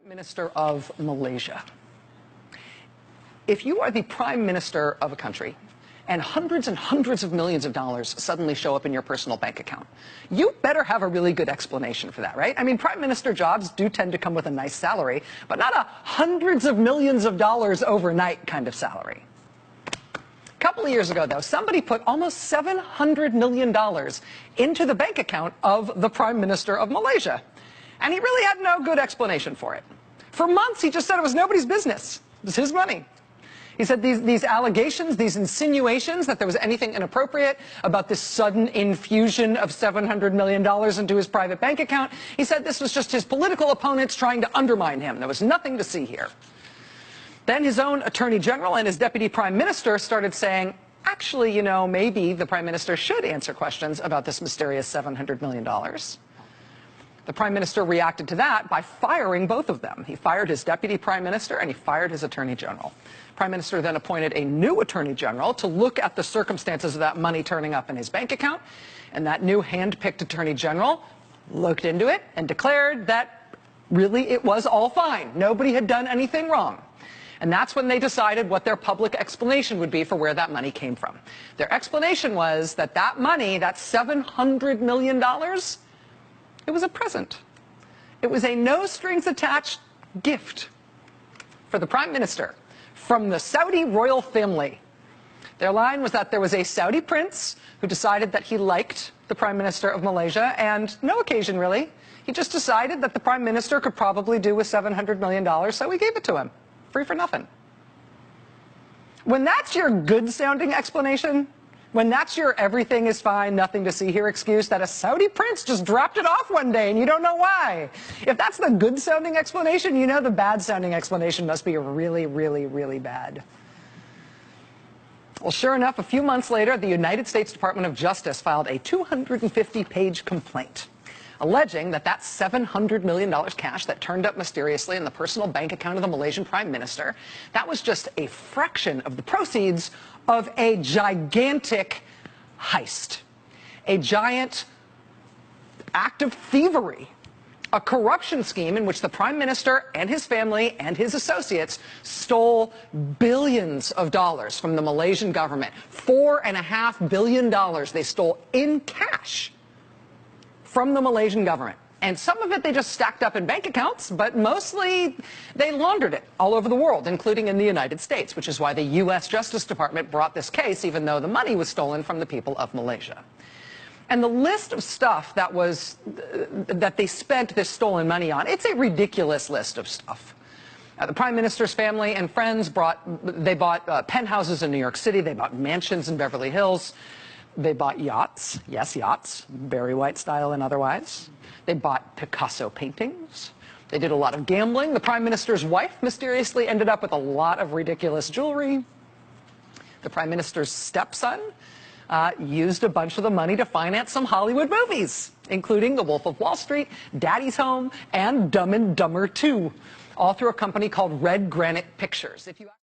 Minister of Malaysia. If you are the prime minister of a country and hundreds of millions of dollars suddenly show up in your personal bank account, you better have a really good explanation for that, right? I mean, prime minister jobs do tend to come with a nice salary, but not a hundreds of millions of dollars overnight kind of salary. A couple of years ago, though, somebody put almost $700 million into the bank account of the prime minister of Malaysia. And he really had no good explanation for it. For months, he just said it was nobody's business. It was his money. He said these allegations, these insinuations that there was anything inappropriate about this sudden infusion of $700 million into his private bank account, he said this was just his political opponents trying to undermine him. There was nothing to see here. Then his own attorney general and his deputy prime minister started saying, actually, you know, maybe the prime minister should answer questions about this mysterious $700 million. The prime minister reacted to that by firing both of them. He fired his deputy prime minister and he fired his attorney general. Prime minister then appointed a new attorney general to look at the circumstances of that money turning up in his bank account. And that new hand-picked attorney general looked into it and declared that really it was all fine. Nobody had done anything wrong. And that's when they decided what their public explanation would be for where that money came from. Their explanation was that that money, that $700 million, it was a present. It was a no-strings-attached gift for the prime minister from the Saudi royal family. Their line was that there was a Saudi prince who decided that he liked the prime minister of Malaysia, and no occasion really. He just decided that the prime minister could probably do with $700 million, so he gave it to him, free for nothing. When that's your good-sounding explanation, when that's your everything is fine, nothing to see here excuse, that a Saudi prince just dropped it off one day and you don't know why. If that's the good-sounding explanation, you know the bad-sounding explanation must be really, really, really bad. Well, sure enough, a few months later, the United States Department of Justice filed a 250-page complaint alleging that that $700 million cash that turned up mysteriously in the personal bank account of the Malaysian prime minister, that was just a fraction of the proceeds of a gigantic heist, a giant act of thievery, a corruption scheme in which the prime minister and his family and his associates stole billions of dollars from the Malaysian government. $4.5 billion they stole in cash from the Malaysian government. And some of it they just stacked up in bank accounts, but mostly they laundered it all over the world, including in the United States, which is why the U.S. Justice Department brought this case, even though the money was stolen from the people of Malaysia. And the list of stuff that they spent this stolen money on, it's a ridiculous list of stuff. The prime minister's family and friends bought penthouses in New York City, they bought mansions in Beverly Hills, they bought yachts, yes, yachts, Barry White style and otherwise. They bought Picasso paintings. They did a lot of gambling. The prime minister's wife mysteriously ended up with a lot of ridiculous jewelry. The prime minister's stepson used a bunch of the money to finance some Hollywood movies, including The Wolf of Wall Street, Daddy's Home, and Dumb and Dumber 2, all through a company called Red Granite Pictures.